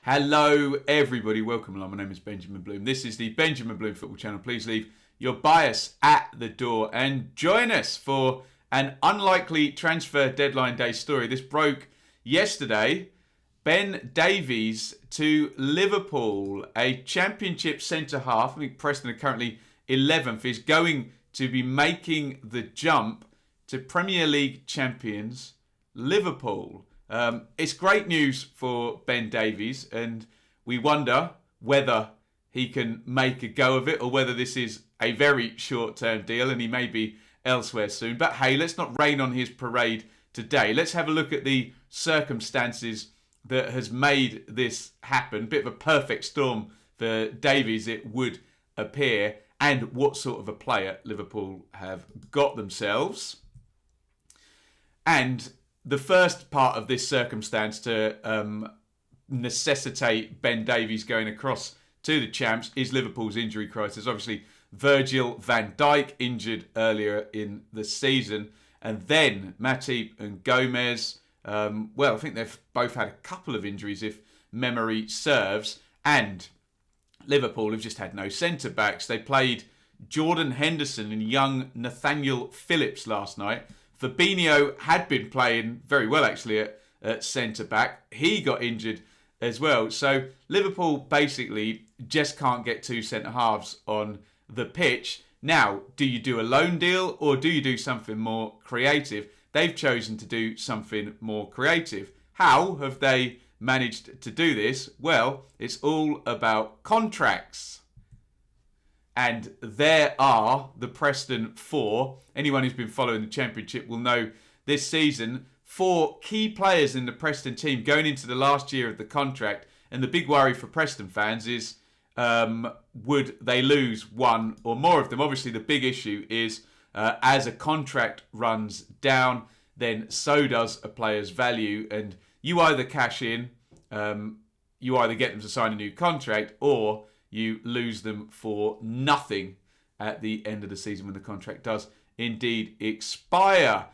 Hello everybody, welcome along. My name is Benjamin Bloom. This is the Benjamin Bloom Football Channel. Please leave your bias at the door and join us for an unlikely transfer deadline day story. This broke yesterday. Ben Davies to Liverpool, a championship centre-half. I think Preston are currently 11th, is going to be making the jump to Premier League champions Liverpool. It's great news for Ben Davies, and we wonder whether he can make a go of it or whether this is a very short-term deal and he may be elsewhere soon. But hey, let's not rain on his parade today. Let's have a look at the circumstances that has made this happen. Bit of a perfect storm for Davies, it would appear, and what sort of a player Liverpool have got themselves. And the first part of this circumstance to necessitate Ben Davies going across to the champs is Liverpool's injury crisis. Obviously, Virgil van Dijk injured earlier in the season, and then Matip and Gomez. I think they've both had a couple of injuries, if memory serves, and Liverpool have just had no centre-backs. They played Jordan Henderson and young Nathaniel Phillips last night. Fabinho had been playing very well, actually, at centre-back. He got injured as well. So Liverpool basically just can't get two centre-halves on the pitch. Now, do you do a loan deal or do you do something more creative? They've chosen to do something more creative. How have they managed to do this? Well, it's all about contracts. And there are the Preston 4. Anyone who's been following the Championship will know this season, 4 key players in the Preston team going into the last year of the contract. And the big worry for Preston fans is, would they lose one or more of them? Obviously, the big issue is as a contract runs down, then so does a player's value. And you either cash in, you either get them to sign a new contract, or you lose them for nothing at the end of the season when the contract does indeed expire.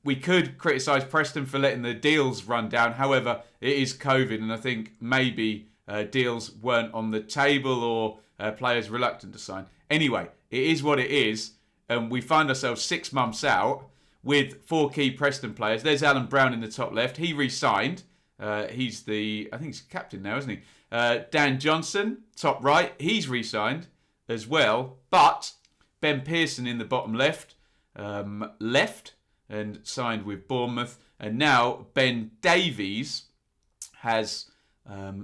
We could criticise Preston for letting the deals run down. However, it is COVID, and I think maybe deals weren't on the table or players reluctant to sign. Anyway, it is what it is, and we find ourselves 6 months out with 4 key Preston players. There's Alan Brown in the top left. He re-signed. I think he's captain now, isn't he? Dan Johnson, top right, he's re-signed as well. But Ben Pearson in the bottom left, left and signed with Bournemouth. And now Ben Davies has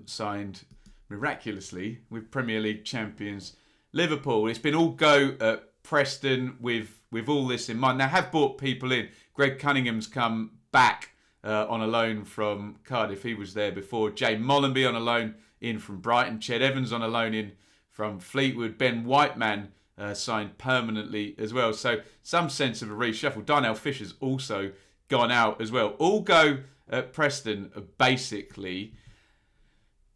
signed miraculously with Premier League champions Liverpool. It's been all go at Preston with all this in mind. Now, have brought people in. Greg Cunningham's come back on a loan from Cardiff. He was there before. Jay Mollenby on a loan in from Brighton. Ched Evans on a loan in from Fleetwood. Ben Whiteman signed permanently as well. So some sense of a reshuffle. Darnell Fisher's also gone out as well. All go at Preston, basically.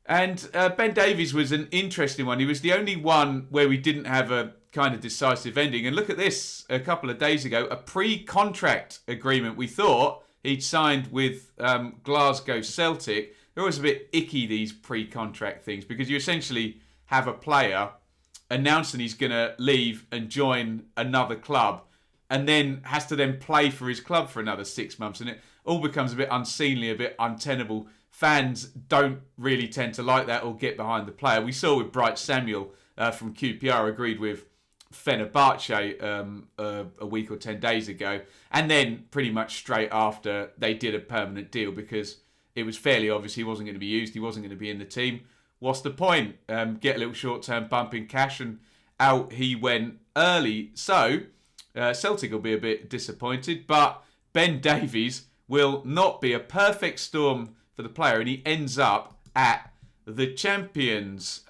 And Ben Davies was an interesting one. He was the only one where we didn't have a kind of decisive ending. And look at this, a couple of days ago, a pre-contract agreement. We thought he'd signed with Glasgow Celtic. They're always a bit icky, these pre-contract things, because you essentially have a player announcing he's going to leave and join another club and then has to then play for his club for another 6 months. And it all becomes a bit unseemly, a bit untenable. Fans don't really tend to like that or get behind the player. We saw with Bright Samuel from QPR agreed with Fenerbahce a week or 10 days ago. And then pretty much straight after, they did a permanent deal because it was fairly obvious he wasn't going to be used. He wasn't going to be in the team. What's the point? Get a little short-term bump in cash, and out he went early. So Celtic will be a bit disappointed, but Ben Davies will not be. A perfect storm for the player, and he ends up at the champions.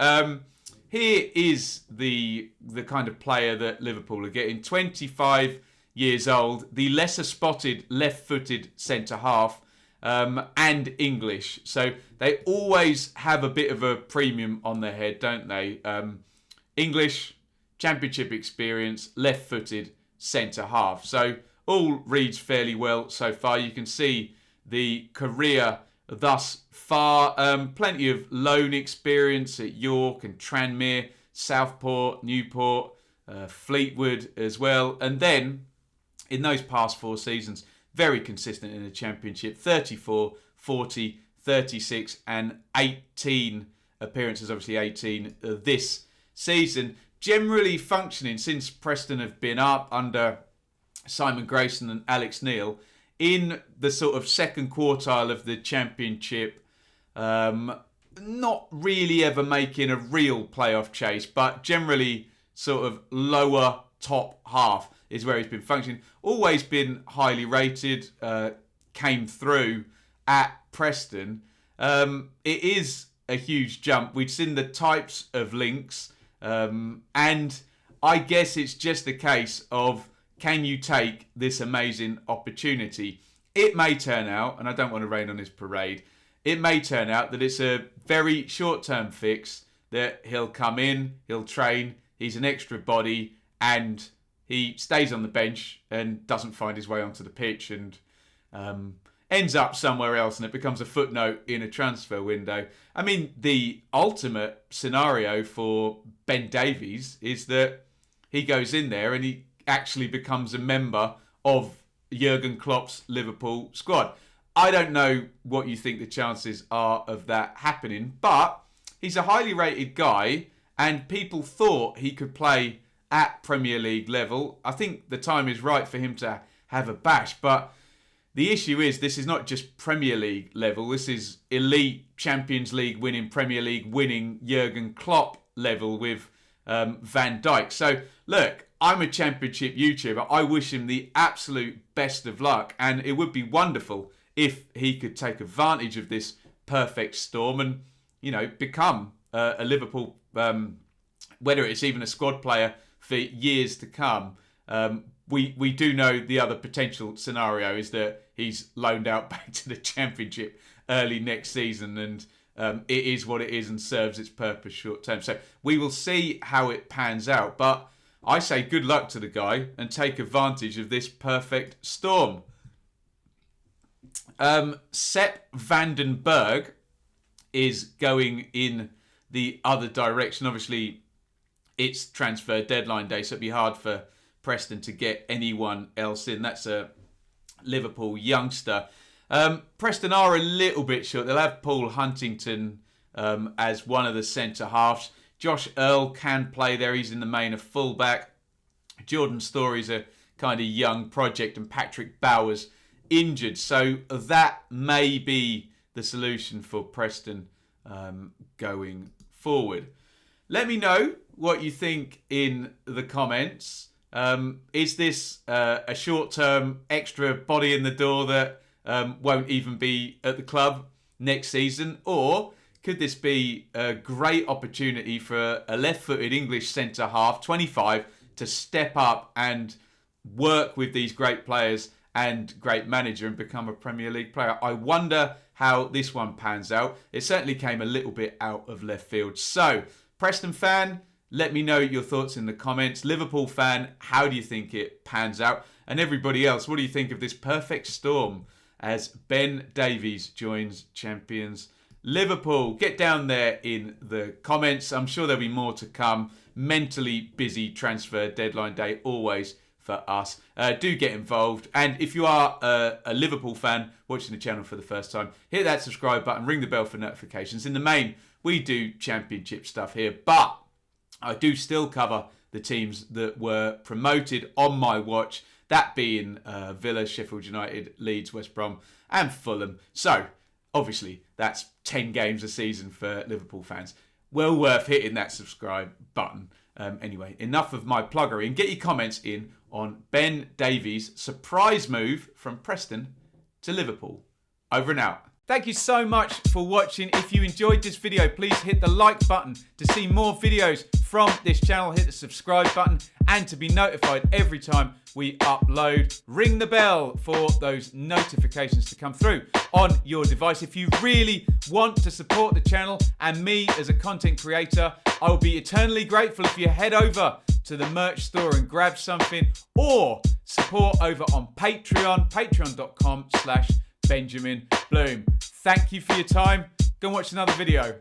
Here is the kind of player that Liverpool are getting. 25 years old, the lesser spotted left-footed centre-half, and English. So they always have a bit of a premium on their head, don't they? English, championship experience, left-footed centre-half. So all reads fairly well so far. You can see the career thus far. Plenty of loan experience at York and Tranmere, Southport, Newport, Fleetwood as well. And then, in those past 4 seasons, very consistent in the Championship. 34, 40, 36 and 18 appearances, obviously 18 this season. Generally functioning since Preston have been up under Simon Grayson and Alex Neil in the sort of second quartile of the Championship. Not really ever making a real playoff chase, but generally sort of lower top half is where he's been functioning. Always been highly rated, came through at Preston. It is a huge jump. We've seen the types of links, and I guess it's just a case of, can you take this amazing opportunity? It may turn out, and I don't want to rain on his parade, it may turn out that it's a very short-term fix, that he'll come in, he'll train, he's an extra body, and he stays on the bench and doesn't find his way onto the pitch and ends up somewhere else, and it becomes a footnote in a transfer window. I mean, the ultimate scenario for Ben Davies is that he goes in there and he actually becomes a member of Jurgen Klopp's Liverpool squad. I don't know what you think the chances are of that happening, but he's a highly rated guy and people thought he could play at Premier League level. I think the time is right for him to have a bash, but the issue is this is not just Premier League level. This is elite Champions League winning, Premier League winning Jurgen Klopp level with Van Dijk. So look, I'm a Championship YouTuber. I wish him the absolute best of luck, and it would be wonderful if he could take advantage of this perfect storm and, you know, become a Liverpool, whether it's even a squad player for years to come. We do know the other potential scenario is that he's loaned out back to the Championship early next season, and it is what it is and serves its purpose short term. So we will see how it pans out. But I say good luck to the guy and take advantage of this perfect storm. Sepp Vandenberg is going in the other direction. Obviously, it's transfer deadline day, so it'd be hard for Preston to get anyone else in. That's a Liverpool youngster. Preston are a little bit short. They'll have Paul Huntington as one of the centre halves. Josh Earl can play there. He's in the main a fullback. Jordan Story's a kind of young project, and Patrick Bowers injured. So that may be the solution for Preston going forward. Let me know what you think in the comments. Is this a short-term extra body in the door that won't even be at the club next season? Or could this be a great opportunity for a left-footed English centre-half, 25, to step up and work with these great players and great manager and become a Premier League player? I wonder how this one pans out. It certainly came a little bit out of left field. So, Preston fan, let me know your thoughts in the comments. Liverpool fan, how do you think it pans out? And everybody else, what do you think of this perfect storm as Ben Davies joins champions Liverpool? Get down there in the comments. I'm sure there'll be more to come. Mentally busy transfer deadline day always for us. Do get involved. And if you are a Liverpool fan watching the channel for the first time, hit that subscribe button, ring the bell for notifications. In the main, we do Championship stuff here, but I do still cover the teams that were promoted on my watch, that being Villa, Sheffield United, Leeds, West Brom and Fulham. So, obviously, that's 10 games a season for Liverpool fans. Well worth hitting that subscribe button. Anyway, enough of my pluggery. Get your comments in on Ben Davies' surprise move from Preston to Liverpool. Over and out. Thank you so much for watching. If you enjoyed this video, please hit the like button to see more videos from this channel. Hit the subscribe button and to be notified every time we upload. Ring the bell for those notifications to come through on your device. If you really want to support the channel and me as a content creator, I will be eternally grateful if you head over to the merch store and grab something, or support over on Patreon, patreon.com/Benjamin Bloom. Thank you for your time. Go and watch another video.